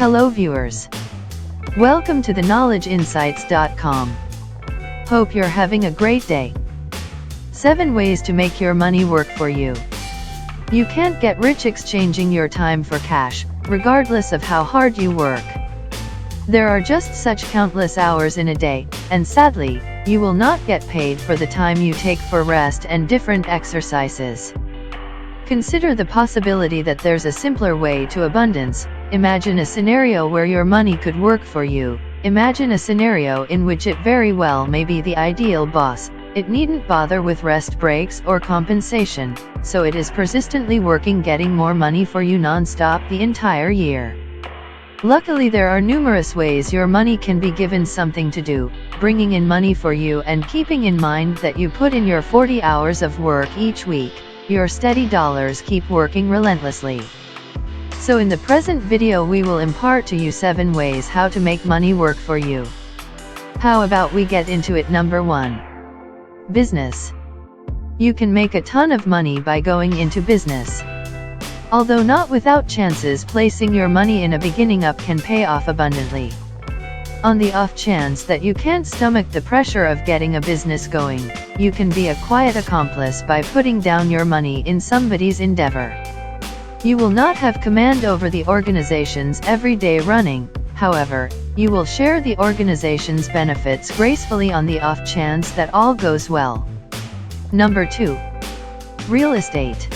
Hello viewers. Welcome to theknowledgeinsights.com. Hope you're having a great day. 7 ways to make your money work for you. You can't get rich exchanging your time for cash, regardless of how hard you work. There are just such countless hours in a day, and sadly, you will not get paid for the time you take for rest and different exercises. Consider the possibility that there's a simpler way to abundance. Imagine a scenario where your money could work for you. Imagine a scenario in which it very well may be the ideal boss. It needn't bother with rest breaks or compensation, so it is persistently working, getting more money for you non-stop the entire year. Luckily, there are numerous ways your money can be given something to do, bringing in money for you, and keeping in mind that you put in your 40 hours of work each week. Your steady dollars keep working relentlessly. So in the present video we will impart to you 7 ways how to make money work for you. How about we get into it? Number 1. Business. You can make a ton of money by going into business. Although not without chances, placing your money in a beginning up can pay off abundantly. On the off chance that you can't stomach the pressure of getting a business going, you can be a quiet accomplice by putting down your money in somebody's endeavor. You will not have command over the organization's everyday running, however, you will share the organization's benefits gracefully on the off chance that all goes well. Number 2. Real estate.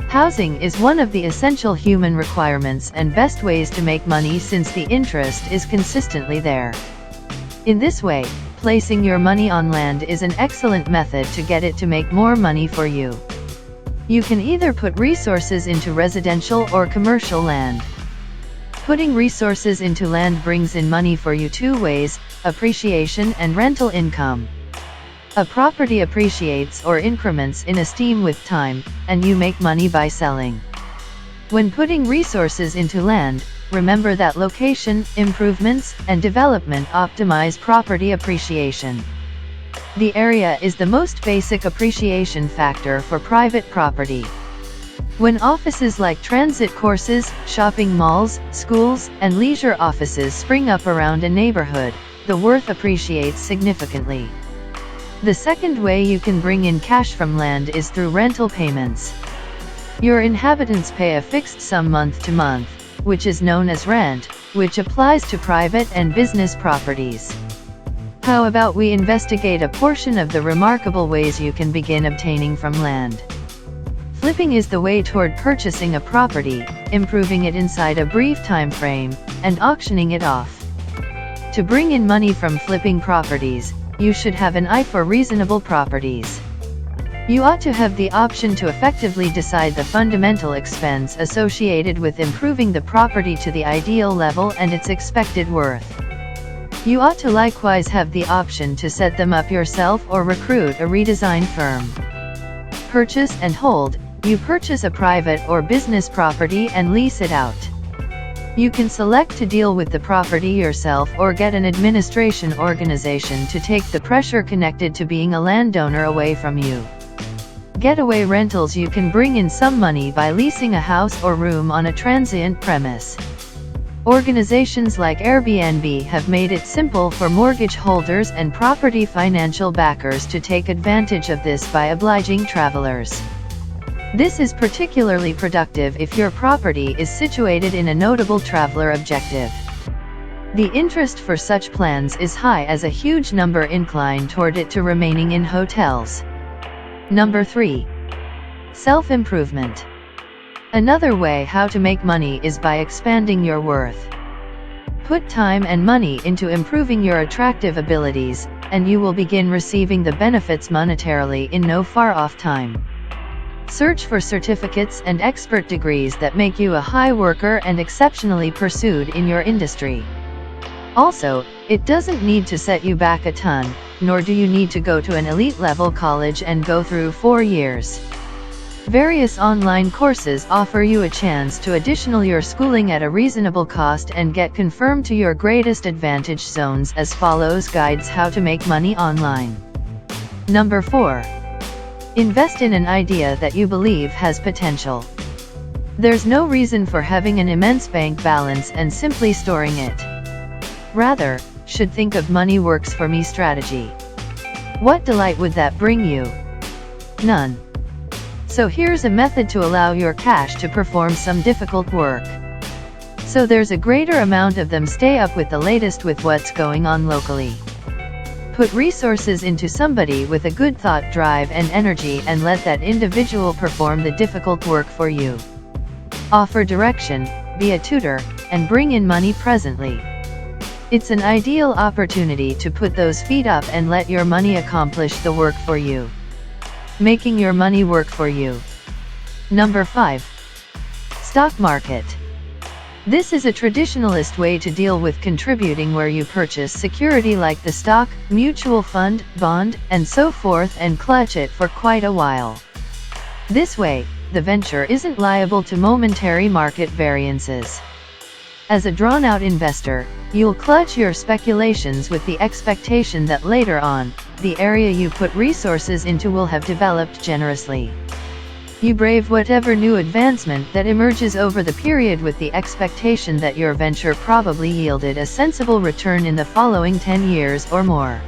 Housing is one of the essential human requirements and best ways to make money since the interest is consistently there. In this way, placing your money on land is an excellent method to get it to make more money for you. You can either put resources into residential or commercial land. Putting resources into land brings in money for you 2 ways: appreciation and rental income. A property appreciates or increments in esteem with time, and you make money by selling. When putting resources into land, remember that location, improvements, and development optimize property appreciation. The area is the most basic appreciation factor for private property. When offices like transit courses, shopping malls, schools, and leisure offices spring up around a neighborhood, the worth appreciates significantly. The second way you can bring in cash from land is through rental payments. Your inhabitants pay a fixed sum month to month, which is known as rent, which applies to private and business properties. How about we investigate a portion of the remarkable ways you can begin obtaining from land? Flipping is the way toward purchasing a property, improving it inside a brief time frame, and auctioning it off. To bring in money from flipping properties, you should have an eye for reasonable properties. You ought to have the option to effectively decide the fundamental expense associated with improving the property to the ideal level and its expected worth. You ought to likewise have the option to set them up yourself or recruit a redesign firm. Purchase and hold. You purchase a private or business property and lease it out. You can select to deal with the property yourself or get an administration organization to take the pressure connected to being a landowner away from you. Getaway rentals. You can bring in some money by leasing a house or room on a transient premise. Organizations like Airbnb have made it simple for mortgage holders and property financial backers to take advantage of this by obliging travelers. This is particularly productive if your property is situated in a notable traveler objective. The interest for such plans is high, as a huge number incline toward it to remaining in hotels. Number 3. Self-improvement. Another way how to make money is by expanding your worth. Put time and money into improving your attractive abilities, and you will begin receiving the benefits monetarily in no far-off time. Search for certificates and expert degrees that make you a high worker and exceptionally pursued in your industry. Also, it doesn't need to set you back a ton, nor do you need to go to an elite-level college and go through 4 years. Various online courses offer you a chance to additional your schooling at a reasonable cost and get confirmed to your greatest advantage zones as follows: guides how to make money online. Number 4. Invest in an idea that you believe has potential. There's no reason for having an immense bank balance and simply storing it. Rather, should think of money works for me strategy. What delight would that bring you? None. So here's a method to allow your cash to perform some difficult work. So there's a greater amount of them. Stay up with the latest with what's going on locally. Put resources into somebody with a good thought, drive and energy, and let that individual perform the difficult work for you. Offer direction, be a tutor, and bring in money presently. It's an ideal opportunity to put those feet up and let your money accomplish the work for you. Making your money work for you. Number 5. Stock market. This is a traditionalist way to deal with contributing, where you purchase security like the stock, mutual fund, bond, and so forth, and clutch it for quite a while. This way, the venture isn't liable to momentary market variances. As a drawn-out investor, you'll clutch your speculations with the expectation that later on, the area you put resources into will have developed generously. You brave whatever new advancement that emerges over the period with the expectation that your venture probably yielded a sensible return in the following 10 years or more.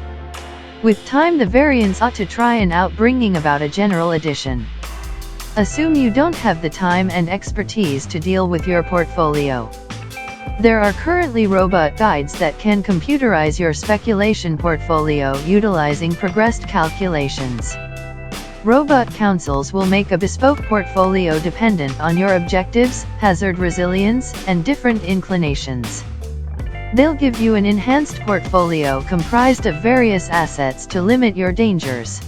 With time, the variance ought to try and out bringing about a general addition. Assume you don't have the time and expertise to deal with your portfolio. There are currently robot guides that can computerize your speculation portfolio utilizing progressed calculations. Robot counsels will make a bespoke portfolio dependent on your objectives, hazard resilience, and different inclinations. They'll give you an enhanced portfolio comprised of various assets to limit your dangers.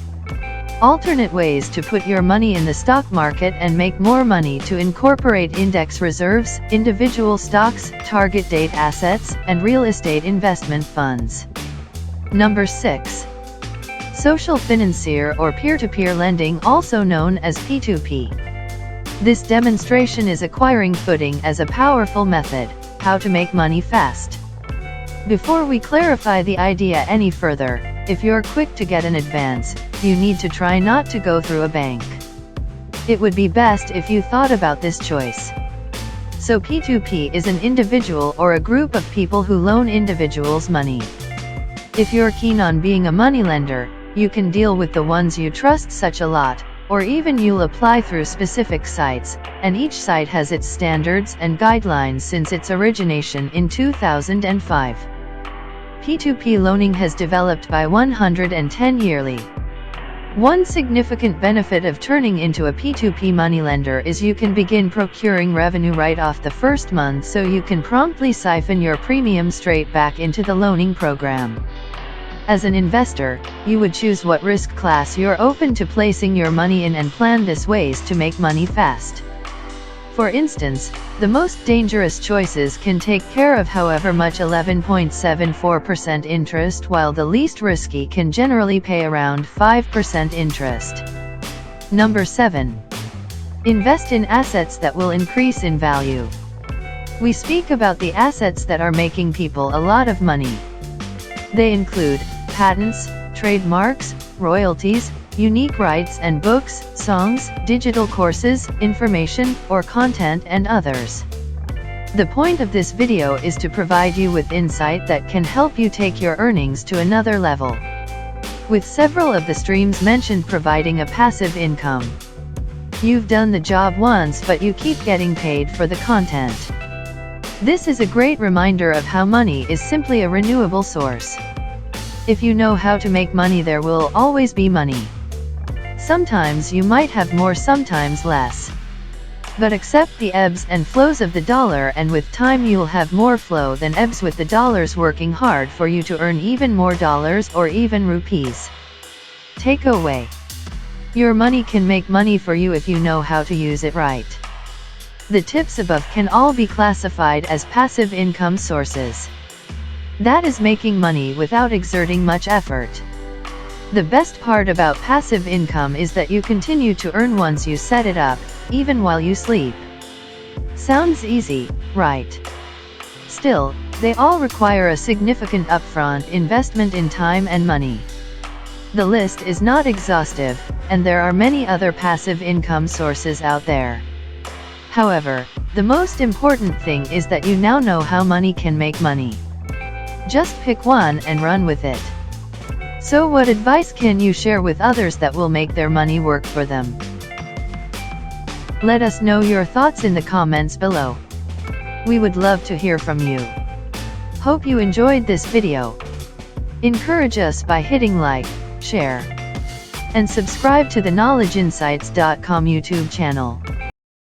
Alternate ways to put your money in the stock market and make more money: to incorporate index reserves, individual stocks, target date assets, and real estate investment funds. Number 6. Social financier or peer-to-peer lending, also known as P2P. This demonstration is acquiring footing as a powerful method, how to make money fast. Before we clarify the idea any further, if you're quick to get an advance, you need to try not to go through a bank. It would be best if you thought about this choice. So P2P is an individual or a group of people who loan individuals money. If you're keen on being a moneylender, you can deal with the ones you trust such a lot, or even you'll apply through specific sites, and each site has its standards and guidelines since its origination in 2005. P2P loaning has developed by 110 yearly. One significant benefit of turning into a P2P moneylender is you can begin procuring revenue right off the first month, so you can promptly siphon your premium straight back into the loaning program. As an investor, you would choose what risk class you're open to placing your money in and plan this ways to make money fast. For instance, the most dangerous choices can take care of however much 11.74% interest, while the least risky can generally pay around 5% interest. Number 7. Invest in assets that will increase in value. We speak about the assets that are making people a lot of money. They include patents, trademarks, royalties, unique rights and books, songs, digital courses, information, or content, and others. The point of this video is to provide you with insight that can help you take your earnings to another level, with several of the streams mentioned providing a passive income. You've done the job once, but you keep getting paid for the content. This is a great reminder of how money is simply a renewable source. If you know how to make money, there will always be money. Sometimes you might have more, sometimes less. But accept the ebbs and flows of the dollar, and with time you'll have more flow than ebbs, with the dollars working hard for you to earn even more dollars or even rupees. Takeaway: your money can make money for you if you know how to use it right. The tips above can all be classified as passive income sources. That is making money without exerting much effort. The best part about passive income is that you continue to earn once you set it up, even while you sleep. Sounds easy, right? Still, they all require a significant upfront investment in time and money. The list is not exhaustive, and there are many other passive income sources out there. However, the most important thing is that you now know how money can make money. Just pick one and run with it. So what advice can you share with others that will make their money work for them? Let us know your thoughts in the comments below. We would love to hear from you. Hope you enjoyed this video. Encourage us by hitting like, share, and subscribe to the theknowledgeinsights.com YouTube channel.